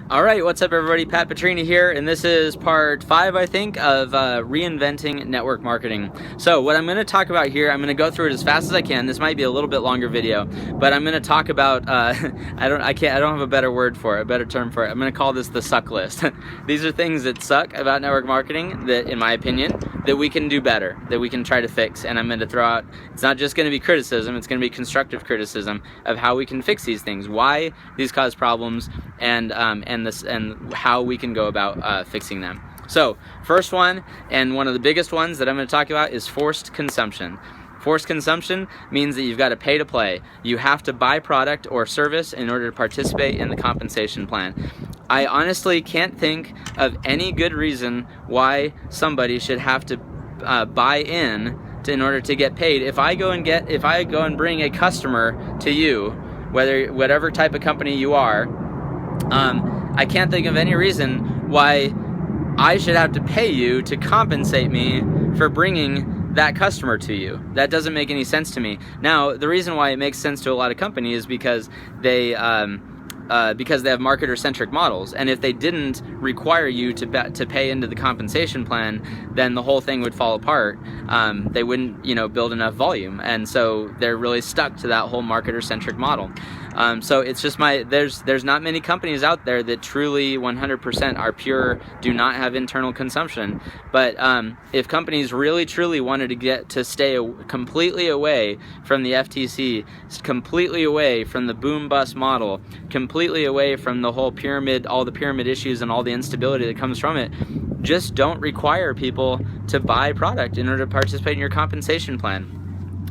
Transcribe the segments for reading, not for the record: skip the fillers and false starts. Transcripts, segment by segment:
All right, what's up everybody? Pat Petrini here, and this is part 5, I think, of Reinventing Network Marketing. So what I'm going to talk about here, I'm going to go through it as fast as I can. This might be a little bit longer video, but I'm going to talk about, I don't have a better word for it, a better term for it. I'm going to call this the suck list. These are things that suck about network marketing that, in my opinion, that we can do better, that we can try to fix. And I'm going to throw out, it's not just going to be criticism, it's going to be constructive criticism of how we can fix these things, why these cause problems, and how we can go about fixing them. So first one, and one of the biggest ones that I'm going to talk about, is forced consumption. Forced consumption means that you've got to pay to play. You have to buy product or service in order to participate in the compensation plan. I honestly can't think of any good reason why somebody should have to buy in order to get paid. If I go and bring a customer to you, whatever type of company you are, I can't think of any reason why I should have to pay you to compensate me for bringing that customer to you. That doesn't make any sense to me. Now, the reason why it makes sense to a lot of companies is because they have marketer-centric models, and if they didn't require you to pay into the compensation plan, then the whole thing would fall apart. They wouldn't, build enough volume, and so they're really stuck to that whole marketer-centric model. So it's just there's not many companies out there that truly 100% are pure, do not have internal consumption. But if companies really truly wanted to stay completely away from the FTC, completely away from the boom-bust model, completely away from the whole pyramid, all the pyramid issues and all the instability that comes from it, just don't require people to buy product in order to participate in your compensation plan.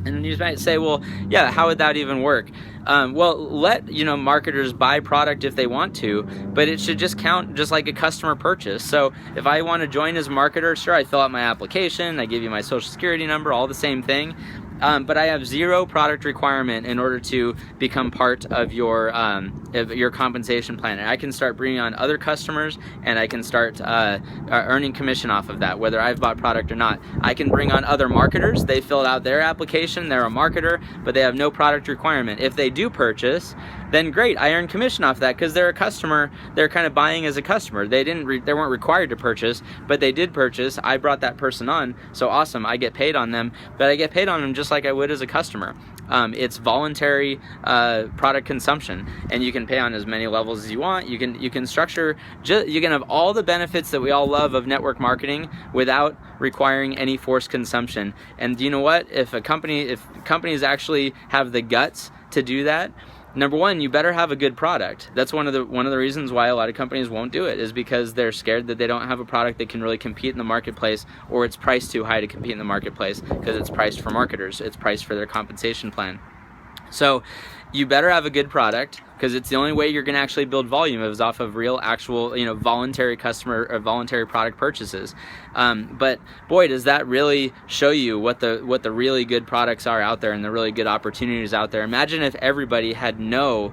And you might say, well, yeah, how would that even work? Well, let marketers buy product if they want to, but it should just count just like a customer purchase. So if I want to join as a marketer, sure, I fill out my application, I give you my social security number, all the same thing. But I have zero product requirement in order to become part of your compensation plan. And I can start bringing on other customers, and I can start earning commission off of that, whether I've bought product or not. I can bring on other marketers. They filled out their application. They're a marketer, but they have no product requirement. If they do purchase, then great, I earn commission off that because they're a customer. They're kind of buying as a customer. They weren't required to purchase, but they did purchase. I brought that person on, so awesome. I get paid on them, but I get paid on them just like I would as a customer. It's voluntary product consumption, and you can pay on as many levels as you want. You can structure. You can have all the benefits that we all love of network marketing without requiring any forced consumption. And you know what? If companies actually have the guts to do that, number one, you better have a good product. That's one of the reasons why a lot of companies won't do it, is because they're scared that they don't have a product that can really compete in the marketplace, or it's priced too high to compete in the marketplace because it's priced for marketers. It's priced for their compensation plan. So you better have a good product, because it's the only way you're going to actually build volume is off of real, actual, voluntary customer or voluntary product purchases. But boy, does that really show you what the really good products are out there and the really good opportunities out there. Imagine if everybody had no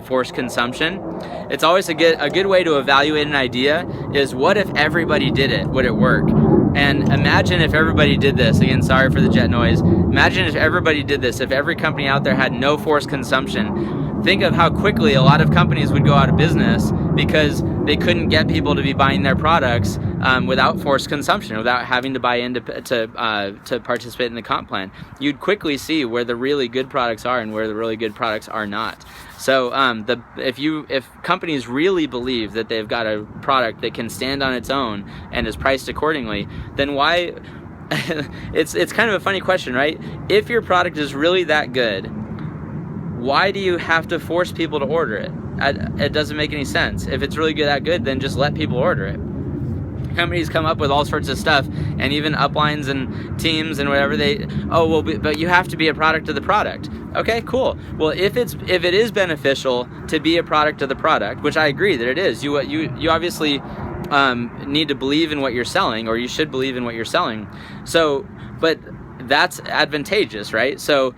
forced consumption. It's always a good way to evaluate an idea is, what if everybody did it? Would it work? And imagine if everybody did this. Again, sorry for the jet noise. Imagine if everybody did this. If every company out there had no forced consumption. Think of how quickly a lot of companies would go out of business because they couldn't get people to be buying their products without forced consumption, without having to buy in to participate in the comp plan. You'd quickly see where the really good products are and where the really good products are not. So if companies really believe that they've got a product that can stand on its own and is priced accordingly, then why? It's kind of a funny question, right? If your product is really that good, why do you have to force people to order it? It doesn't make any sense. If it's really that good, then just let people order it. Companies come up with all sorts of stuff, and even uplines and teams and whatever, but you have to be a product of the product. Okay, cool. Well, if it is beneficial to be a product of the product, which I agree that it is, you obviously need to believe in what you're selling, or you should believe in what you're selling. So, but that's advantageous, right? So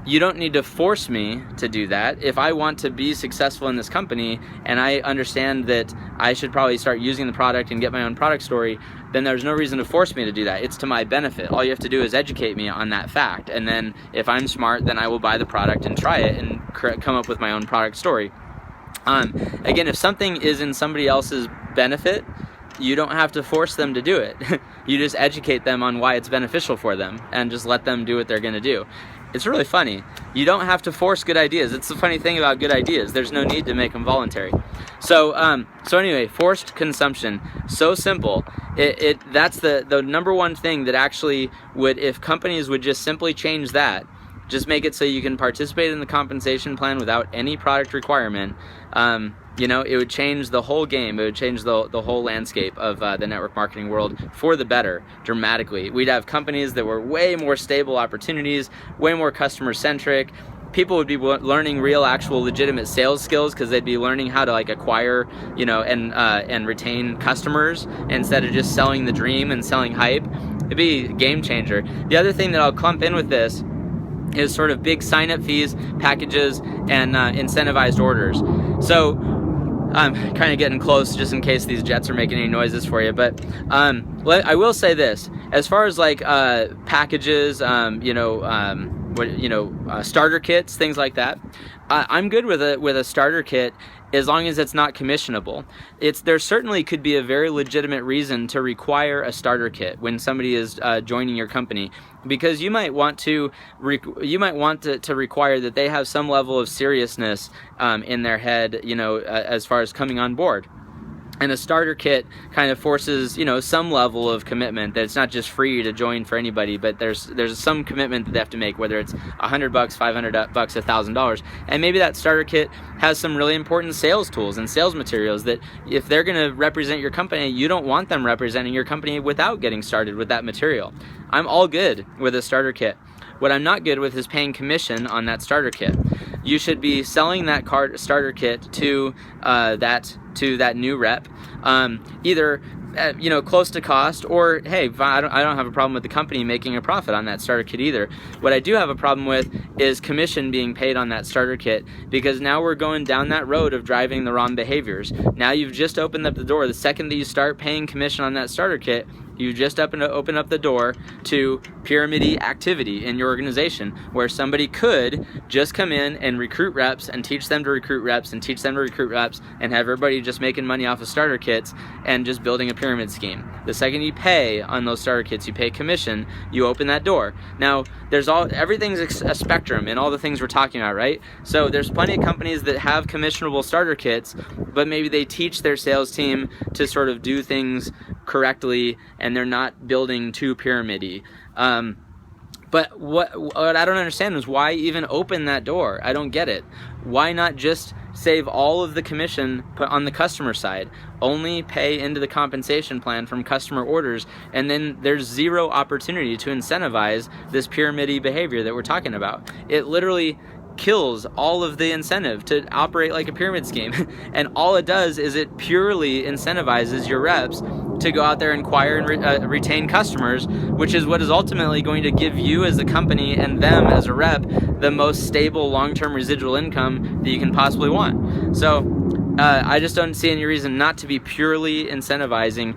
you don't need to force me to do that. If I want to be successful in this company and I understand that I should probably start using the product and get my own product story, then there's no reason to force me to do that. It's to my benefit. All you have to do is educate me on that fact. And then if I'm smart, then I will buy the product and try it and come up with my own product story. Again, if something is in somebody else's benefit, you don't have to force them to do it. You just educate them on why it's beneficial for them and just let them do what they're going to do. It's really funny. You don't have to force good ideas. It's the funny thing about good ideas. There's no need to make them voluntary. So anyway, forced consumption, so simple. That's the number one thing that actually would, if companies would just simply change that, just make it so you can participate in the compensation plan without any product requirement. It would change the whole game. It would change the whole landscape of the network marketing world for the better, dramatically. We'd have companies that were way more stable opportunities, way more customer-centric. People would be learning real, actual, legitimate sales skills because they'd be learning how to acquire, and retain customers instead of just selling the dream and selling hype. It'd be a game changer. The other thing that I'll clump in with this is sort of big sign-up fees, packages, and incentivized orders. So I'm kind of getting close just in case these jets are making any noises for you, but I will say this: as far as packages, starter kits, things like that, I'm good with a starter kit as long as it's not commissionable. There certainly could be a very legitimate reason to require a starter kit when somebody is joining your company, because you might want to require that they have some level of seriousness in their head, as far as coming on board. And a starter kit kind of forces, some level of commitment, that it's not just free to join for anybody, but there's some commitment that they have to make, whether it's $100, $500, $1,000. And maybe that starter kit has some really important sales tools and sales materials that if they're going to represent your company, you don't want them representing your company without getting started with that material. I'm all good with a starter kit. What I'm not good with is paying commission on that starter kit. You should be selling that starter kit to that new rep, either close to cost, or hey, I don't have a problem with the company making a profit on that starter kit either. What I do have a problem with is commission being paid on that starter kit, because now we're going down that road of driving the wrong behaviors. Now you've just opened up the door. The second that you start paying commission on that starter kit, you just open up the door to pyramid-y activity in your organization, where somebody could just come in and recruit reps and teach them to recruit reps and teach them to recruit reps and have everybody just making money off of starter kits and just building a pyramid scheme. The second you pay on those starter kits, you pay commission, you open that door. Now, everything's a spectrum in all the things we're talking about, right? So there's plenty of companies that have commissionable starter kits, but maybe they teach their sales team to sort of do things correctly, and they're not building too pyramid-y. But what I don't understand is why even open that door? I don't get it. Why not just save all of the commission put on the customer side, only pay into the compensation plan from customer orders, and then there's zero opportunity to incentivize this pyramid-y behavior that we're talking about. It literally kills all of the incentive to operate like a pyramid scheme. And all it does is it purely incentivizes your reps to go out there and acquire and retain customers, which is what is ultimately going to give you as a company and them as a rep the most stable long-term residual income that you can possibly want. So I just don't see any reason not to be purely incentivizing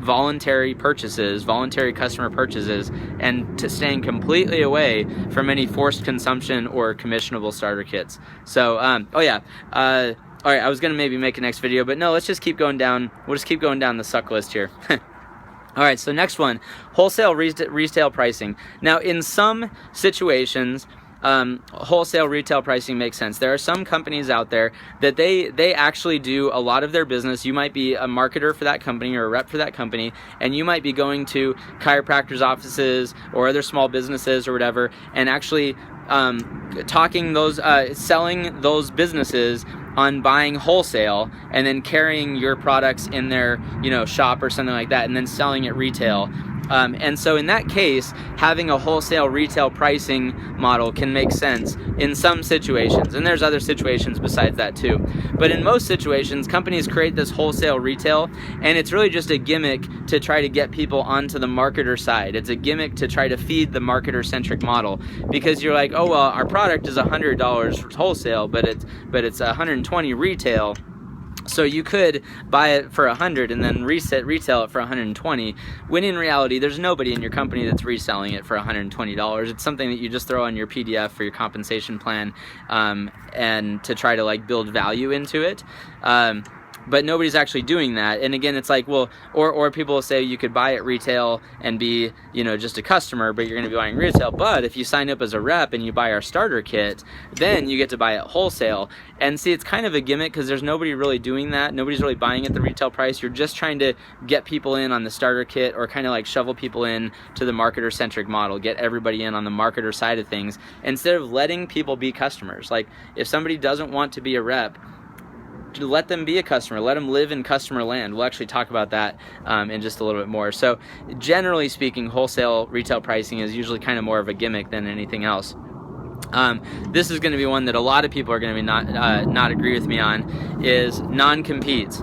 voluntary purchases, voluntary customer purchases, and to staying completely away from any forced consumption or commissionable starter kits. So, all right, I was going to maybe make a next video, but no, let's just keep going down. We'll just keep going down the suck list here. All right, so next one, wholesale retail pricing. Now, in some situations, wholesale retail pricing makes sense. There are some companies out there that they actually do a lot of their business. You might be a marketer for that company or a rep for that company, and you might be going to chiropractors' offices or other small businesses or whatever, and actually selling those businesses on buying wholesale and then carrying your products in their shop or something like that, and then selling at retail. And so in that case, having a wholesale retail pricing model can make sense in some situations, and there's other situations besides that too. But in most situations, companies create this wholesale retail, and it's really just a gimmick to try to get people onto the marketer side. It's a gimmick to try to feed the marketer-centric model, because you're like, oh well, our product is $100 wholesale, but it's $120 retail. So you could buy it for 100 and then retail it for 120, when in reality there's nobody in your company that's reselling it for $120. It's something that you just throw on your PDF for your compensation plan, and to try to like build value into it. But nobody's actually doing that. And again, it's like, well, or people will say you could buy at retail and be, just a customer, but you're going to be buying retail. But if you sign up as a rep and you buy our starter kit, then you get to buy at wholesale. And see, it's kind of a gimmick because there's nobody really doing that. Nobody's really buying at the retail price. You're just trying to get people in on the starter kit, or kind of like shovel people in to the marketer-centric model, get everybody in on the marketer side of things, instead of letting people be customers. Like, if somebody doesn't want to be a rep, let them be a customer. Let them live in customer land. We'll actually talk about that in just a little bit more. So generally speaking, wholesale retail pricing is usually kind of more of a gimmick than anything else. This is going to be one that a lot of people are going to be not agree with me on, is non-competes.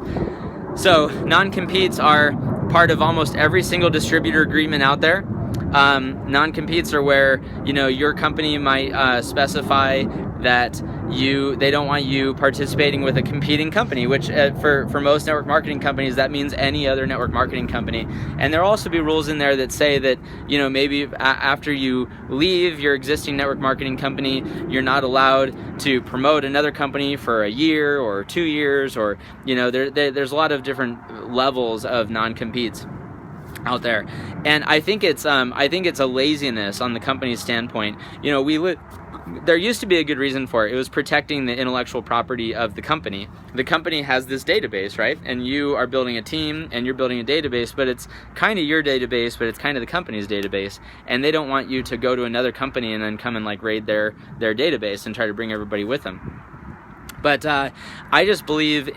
So non-competes are part of almost every single distributor agreement out there. Non-competes are where, your company might specify that they don't want you participating with a competing company, which for most network marketing companies, that means any other network marketing company. And there'll also be rules in there that say that, maybe after you leave your existing network marketing company, you're not allowed to promote another company for a year or 2 years, or, there's a lot of different levels of non-competes out there. And I think it's a laziness on the company's standpoint. There used to be a good reason for it. It was protecting the intellectual property of the company. The company has this database, right? And you are building a team and you're building a database, but it's kind of your database, but it's kind of the company's database. And they don't want you to go to another company and then come and like raid their database and try to bring everybody with them. But I just believe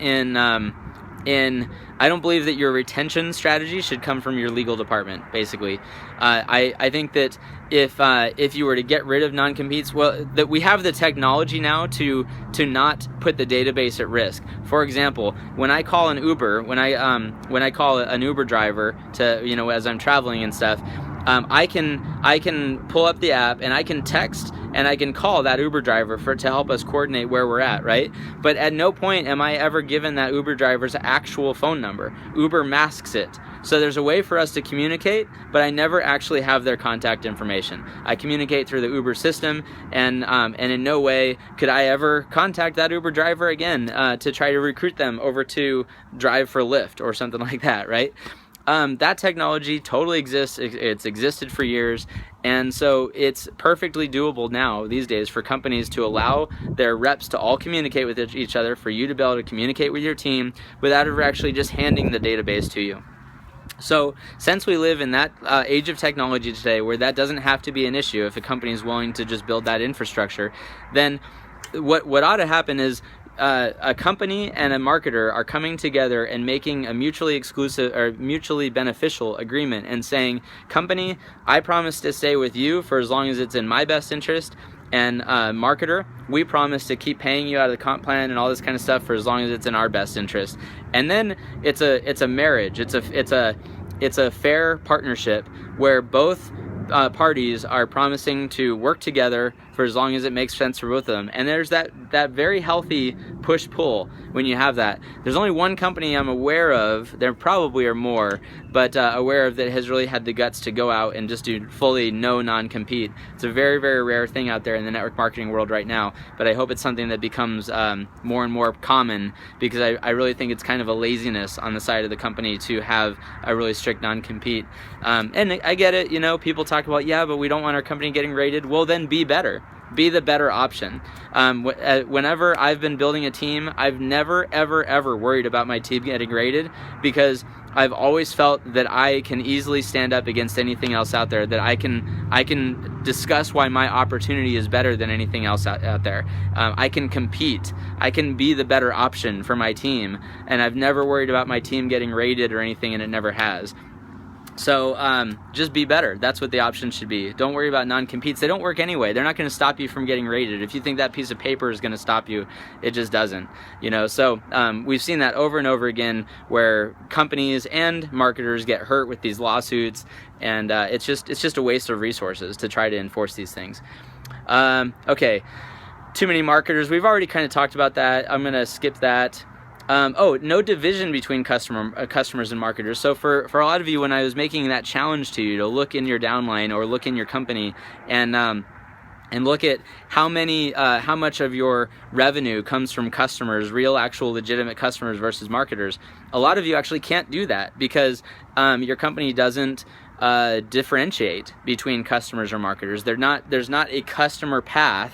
I don't believe that your retention strategy should come from your legal department, basically. I think that if you were to get rid of non-competes, that we have the technology now to not put the database at risk. For example, when I call an Uber, when I call an Uber driver to, as I'm traveling and stuff, I can pull up the app and I can text and I can call that Uber driver to help us coordinate where we're at, right? But at no point am I ever given that Uber driver's actual phone number. Uber masks it. So there's a way for us to communicate, but I never actually have their contact information. I communicate through the Uber system, and in no way could I ever contact that Uber driver again to try to recruit them over to drive for Lyft or something like that, right? That technology totally exists. It's existed for years. And so it's perfectly doable now these days for companies to allow their reps to all communicate with each other, for you to be able to communicate with your team without ever actually just handing the database to you. So since we live in that age of technology today where that doesn't have to be an issue, if a company is willing to just build that infrastructure, then what ought to happen is a company and a marketer are coming together and making a mutually exclusive or mutually beneficial agreement and saying, company, I promise to stay with you for as long as it's in my best interest, and marketer, we promise to keep paying you out of the comp plan and all this kind of stuff for as long as it's in our best interest. And then it's a marriage. It's a fair partnership where both parties are promising to work together for as long as it makes sense for both of them. And there's that very healthy push-pull when you have that. There's only one company I'm aware of, there probably are more, but aware of that has really had the guts to go out and just do fully no non-compete. It's a very, very rare thing out there in the network marketing world right now, but I hope it's something that becomes more and more common, because I really think it's kind of a laziness on the side of the company to have a really strict non-compete. And I get it, people talk about, yeah, but we don't want our company getting rated. Well, then be better. Be the better option. Whenever I've been building a team, I've never, ever, ever worried about my team getting rated, because I've always felt that I can easily stand up against anything else out there, that I can discuss why my opportunity is better than anything else out there. I can compete. I can be the better option for my team, and I've never worried about my team getting rated or anything, and it never has. So just be better. That's what the option should be. Don't worry about non-competes. They don't work anyway. They're not going to stop you from getting rated. If you think that piece of paper is going to stop you, it just doesn't. So we've seen that over and over again, where companies and marketers get hurt with these lawsuits, and it's just a waste of resources to try to enforce these things. Okay, too many marketers. We've already kind of talked about that. I'm going to skip that. No division between customers and marketers. So for a lot of you, when I was making that challenge to you to look in your downline or look in your company and look at how much of your revenue comes from customers, real, actual, legitimate customers versus marketers, a lot of you actually can't do that because your company doesn't differentiate between customers or marketers. There's not a customer path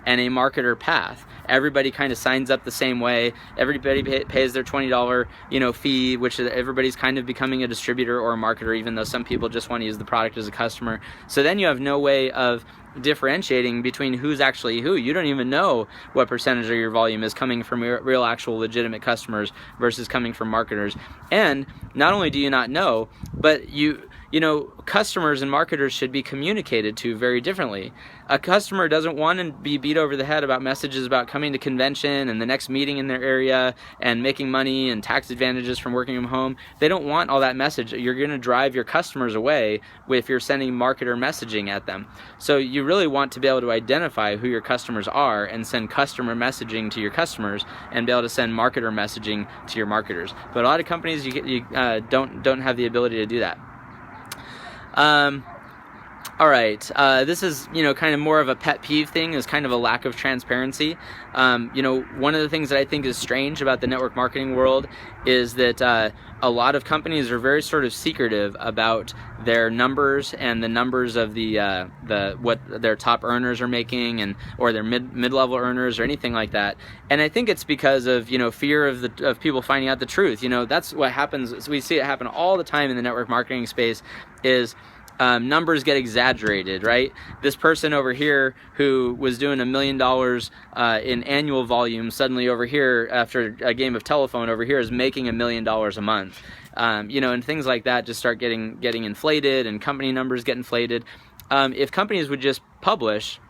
and a marketer path. Everybody kind of signs up the same way. Everybody pays their $20 fee, which everybody's kind of becoming a distributor or a marketer, even though some people just want to use the product as a customer. So then you have no way of differentiating between who's actually who. You don't even know what percentage of your volume is coming from real, actual, legitimate customers versus coming from marketers. And not only do you not know, but customers and marketers should be communicated to very differently. A customer doesn't want to be beat over the head about messages about coming to convention and the next meeting in their area and making money and tax advantages from working from home. They don't want all that message. You're going to drive your customers away if you're sending marketer messaging at them. So you really want to be able to identify who your customers are and send customer messaging to your customers and be able to send marketer messaging to your marketers. But a lot of companies you don't have the ability to do that. All right, this is, kind of more of a pet peeve thing, is kind of a lack of transparency. One of the things that I think is strange about the network marketing world is that a lot of companies are very sort of secretive about their numbers and the numbers of what their top earners are making or their mid-level earners or anything like that. And I think it's because of fear of people finding out the truth. That's what happens. We see it happen all the time in the network marketing space. Is numbers get exaggerated, right? This person over here who was doing $1 million in annual volume, suddenly over here, after a game of telephone over here, is making $1 million a month. And things like that just start getting inflated, and company numbers get inflated. If companies would just publish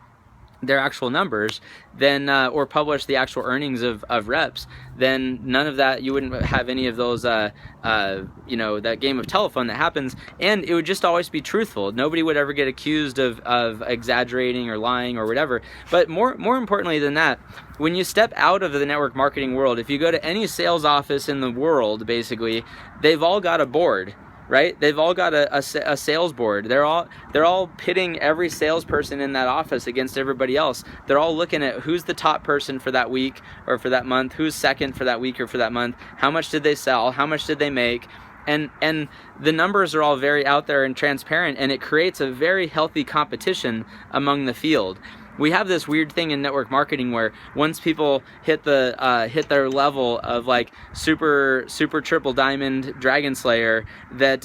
their actual numbers, then or publish the actual earnings of reps, then none of that, you wouldn't have any of those that game of telephone that happens, and it would just always be truthful. Nobody would ever get accused of exaggerating or lying or whatever. But more importantly than that, when you step out of the network marketing world, if you go to any sales office in the world, basically, they've all got a board, right? They've all got a sales board. They're all pitting every salesperson in that office against everybody else. They're all looking at who's the top person for that week or for that month, who's second for that week or for that month, how much did they sell, how much did they make, and the numbers are all very out there and transparent, and it creates a very healthy competition among the field. We have this weird thing in network marketing where once people hit their level of like super triple diamond dragon slayer, that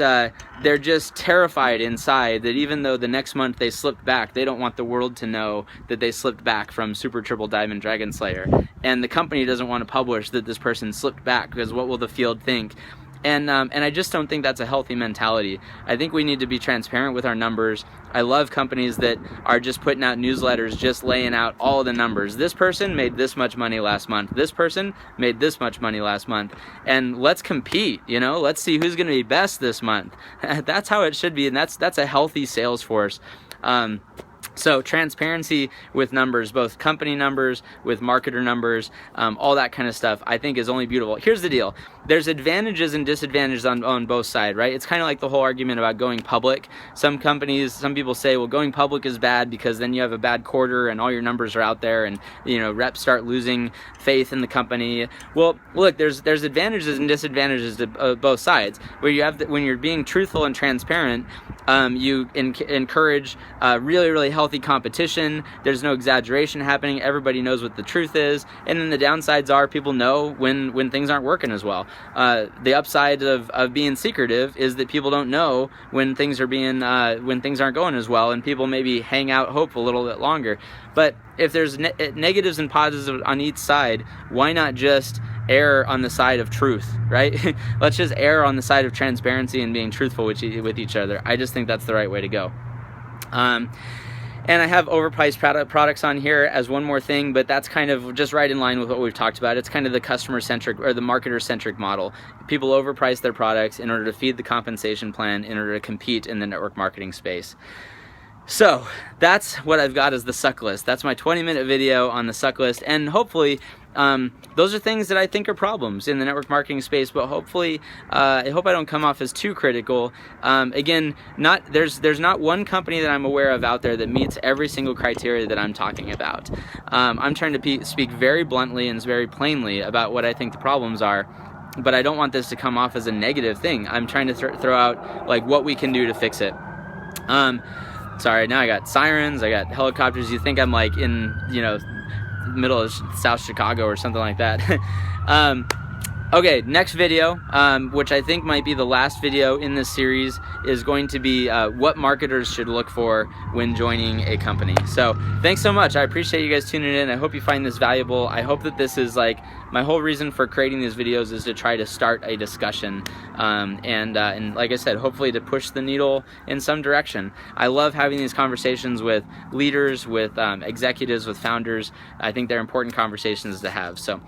they're just terrified inside that even though the next month they slipped back, they don't want the world to know that they slipped back from super triple diamond dragon slayer, and the company doesn't want to publish that this person slipped back because what will the field think? And I just don't think that's a healthy mentality. I think we need to be transparent with our numbers. I love companies that are just putting out newsletters, just laying out all the numbers. This person made this much money last month. This person made this much money last month. And let's compete, let's see who's going to be best this month. That's how it should be, and that's a healthy sales force. So transparency with numbers, both company numbers, with marketer numbers, all that kind of stuff, I think is only beautiful. Here's the deal. There's advantages and disadvantages on both sides, right? It's kind of like the whole argument about going public. Some people say, well, going public is bad because then you have a bad quarter and all your numbers are out there and, reps start losing faith in the company. Well, look, there's advantages and disadvantages to both sides. When you're being truthful and transparent, you encourage really, really healthy competition. There's no exaggeration happening. Everybody knows what the truth is. And then the downsides are people know when things aren't working as well. The upside of being secretive is that people don't know when things aren't going as well, and people maybe hang out hope a little bit longer. But if there's negatives and positives on each side, why not just err on the side of truth, right? Let's just err on the side of transparency and being truthful with each other. I just think that's the right way to go. And I have overpriced products on here as one more thing, but that's kind of just right in line with what we've talked about. It's kind of the customer-centric or the marketer-centric model. People overprice their products in order to feed the compensation plan in order to compete in the network marketing space. So that's what I've got as the suck list. That's my 20-minute video on the suck list, and hopefully those are things that I think are problems in the network marketing space, but hopefully I hope I don't come off as too critical. Again, there's not one company that I'm aware of out there that meets every single criteria that I'm talking about. I'm trying to speak very bluntly and very plainly about what I think the problems are, but I don't want this to come off as a negative thing. I'm trying to throw out like what we can do to fix it. Sorry, now I got sirens, I got helicopters. You think I'm like in, middle of South Chicago or something like that. Okay, next video, which I think might be the last video in this series, is going to be what marketers should look for when joining a company. So thanks so much. I appreciate you guys tuning in. I hope you find this valuable. I hope that this is like, my whole reason for creating these videos is to try to start a discussion, and like I said, hopefully to push the needle in some direction. I love having these conversations with leaders, with executives, with founders. I think they're important conversations to have. So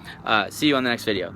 see you on the next video.